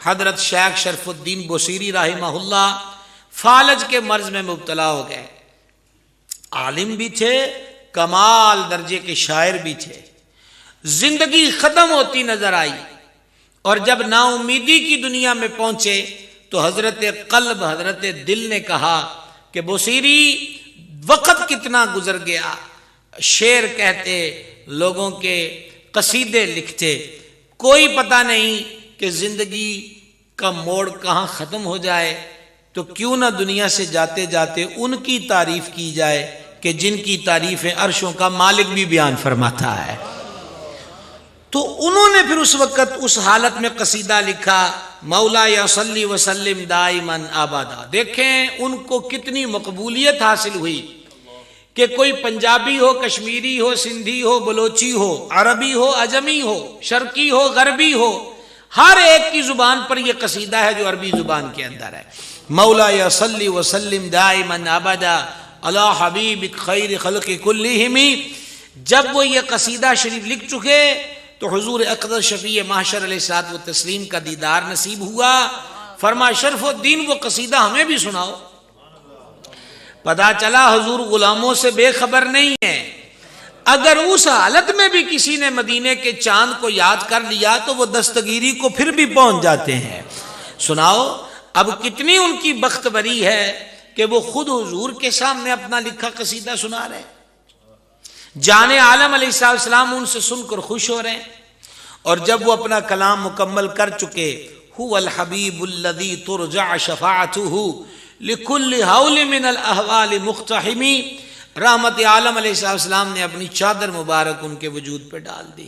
حضرت شیخ شرف الدین بصیری رحمہ اللہ فالج کے مرض میں مبتلا ہو گئے. عالم بھی تھے، کمال درجے کے شاعر بھی تھے. زندگی ختم ہوتی نظر آئی اور جب نا امیدی کی دنیا میں پہنچے تو حضرت قلب، حضرت دل نے کہا کہ بصیری وقت کتنا گزر گیا، شعر کہتے، لوگوں کے قصیدے لکھتے، کوئی پتہ نہیں کہ زندگی کا موڑ کہاں ختم ہو جائے، تو کیوں نہ دنیا سے جاتے جاتے ان کی تعریف کی جائے کہ جن کی تعریفیں عرشوں کا مالک بھی بیان فرماتا ہے. تو انہوں نے پھر اس وقت اس حالت میں قصیدہ لکھا، مولا یا صلی وسلم دائماً ابدا. دیکھیں ان کو کتنی مقبولیت حاصل ہوئی کہ کوئی پنجابی ہو، کشمیری ہو، سندھی ہو، بلوچی ہو، عربی ہو، عجمی ہو، شرقی ہو، غربی ہو، ہر ایک کی زبان پر یہ قصیدہ ہے جو عربی زبان کے اندر ہے. مولا یا صلی وسلم دائماً ابدا علی حبیبک خیر خلق کلہم. جب وہ یہ قصیدہ شریف لکھ چکے تو حضور اقدس شفیع محشر علیہ الصلوۃ والتسلیم کا دیدار نصیب ہوا. فرمایا شرف الدین وہ قصیدہ ہمیں بھی سناؤ. پتہ چلا حضور غلاموں سے بے خبر نہیں ہے. اگر اس حالت میں بھی کسی نے مدینے کے چاند کو یاد کر لیا تو وہ دستگیری کو پھر بھی پہنچ جاتے ہیں. سناؤ اب کتنی ان کی بخت بری ہے کہ وہ خود حضور کے سامنے اپنا لکھا قصیدہ سنا رہے ہیں. جان عالم علیہ السلام ان سے سن کر خوش ہو رہے ہیں. اور جب وہ اپنا کلام مکمل کر چکے، هو الحبیب الذی ترجع شفاعته لکل حول من الاحوال مقتحم. رحمت عالم علیہ السلام نے اپنی چادر مبارک ان کے وجود پہ ڈال دی.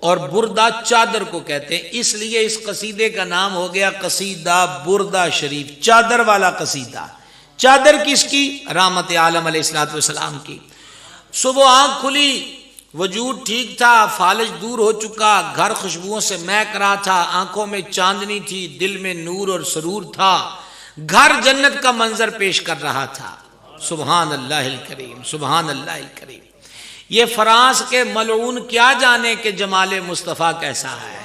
اور بردہ چادر کو کہتے ہیں، اس لیے اس قصیدے کا نام ہو گیا قصیدہ بردہ شریف، چادر والا قصیدہ. چادر کس کی؟ رحمت عالم علیہ السلام کی. صبح آنکھ کھلی، وجود ٹھیک تھا، فالج دور ہو چکا، گھر خوشبوؤں سے مہک رہا تھا، آنکھوں میں چاندنی تھی، دل میں نور اور سرور تھا، گھر جنت کا منظر پیش کر رہا تھا. سبحان اللہ الکریم، سبحان اللہ الکریم. یہ فرانس کے ملعون کیا جانے کہ جمال مصطفیٰ کیسا ہے.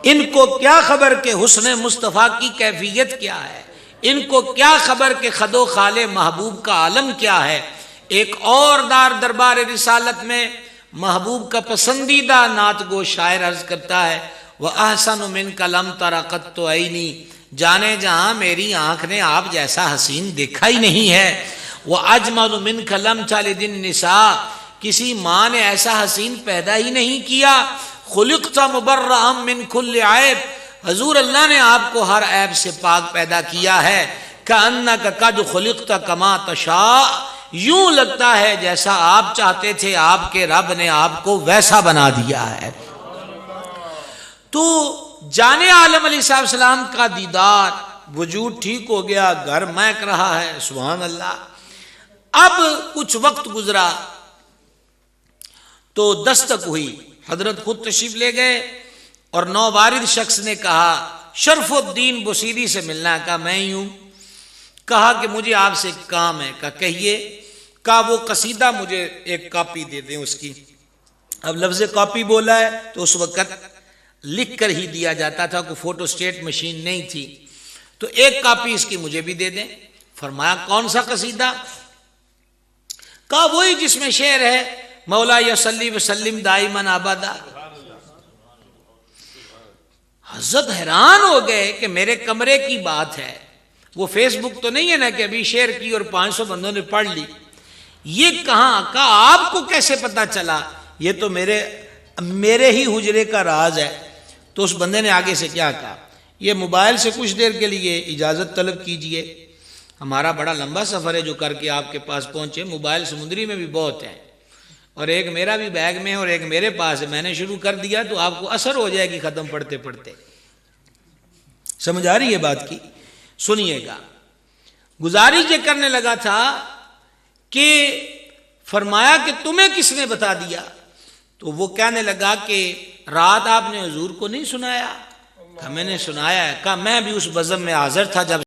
ان کو کیا خبر کہ حسن مصطفیٰ کی کیفیت کیا ہے. ان کو کیا خبر کہ خد و خال محبوب کا عالم کیا ہے. ایک اور دربار رسالت میں محبوب کا پسندیدہ نعت گو شاعر عرض کرتا ہے، وَأَحْسَنُ مِنْكَ لَمْ تَرَ قَطُّ عَيْنِي. جانے جہاں میری آنکھ نے آپ جیسا حسین دیکھا ہی نہیں ہے. وَأَجْمَلُ مِنْكَ لَمْ تَلِدِ النِّسَاء. کسی ماں نے ایسا حسین پیدا ہی نہیں کیا. خُلِقْتَ مُبَرَّأً مِنْ كُلِّ عَيْبٍ. حضور اللہ نے آپ کو ہر عیب سے پاک پیدا کیا ہے. كَأَنَّكَ قَدْ خُلِقْتَ كَمَا تَشَاءُ. یوں لگتا ہے جیسا آپ چاہتے تھے، آپ کے رب نے آپ کو ویسا بنا دیا ہے. تو جان عالم علیہ السلام کا دیدار، وجود ٹھیک ہو گیا، گھر مہک رہا ہے. سبحان اللہ. اب کچھ وقت گزرا تو دستک ہوئی، حضرت خود تشریف لے گئے اور نوبارد شخص نے کہا شرف الدین بصیری سے ملنا. کہا میں ہی ہوں. کہا کہ مجھے آپ سے ایک کام ہے. کہا کہیے. کہا وہ قصیدہ مجھے ایک کاپی دے دیں اس کی. اب لفظ کاپی بولا ہے تو اس وقت لکھ کر ہی دیا جاتا تھا، کوئی فوٹو اسٹیٹ مشین نہیں تھی. تو ایک کاپی اس کی مجھے بھی دے دیں. فرمایا کون سا قصیدہ؟ کہا وہی جس میں شعر ہے مولا یصلی وسلم دائماً ابدا. حضرت حیران ہو گئے کہ میرے کمرے کی بات ہے، وہ فیس بک تو نہیں ہے نا کہ ابھی شیئر کی اور 500 بندوں نے پڑھ لی. یہ کہاں؟ کہا آپ کو کیسے پتا چلا؟ یہ تو میرے ہی حجرے کا راز ہے. تو اس بندے نے آگے سے کیا کہا، یہ موبائل سے کچھ دیر کے لیے اجازت طلب کیجئے، ہمارا بڑا لمبا سفر ہے جو کر کے آپ کے پاس پہنچے. موبائل سمندری میں بھی بہت ہیں اور ایک میرا بھی بیگ میں ہے اور ایک میرے پاس ہے. میں نے شروع کر دیا تو آپ کو اثر ہو جائے گی ختم پڑھتے پڑھتے. سمجھ آ رہی ہے بات کی؟ سنیے گا. گزارش یہ کرنے لگا تھا کہ فرمایا کہ تمہیں کس نے بتا دیا؟ تو وہ کہنے لگا کہ رات آپ نے حضور کو نہیں سنایا؟ کہا میں نے سنایا ہے. کہا میں بھی اس بزم میں حاضر تھا جب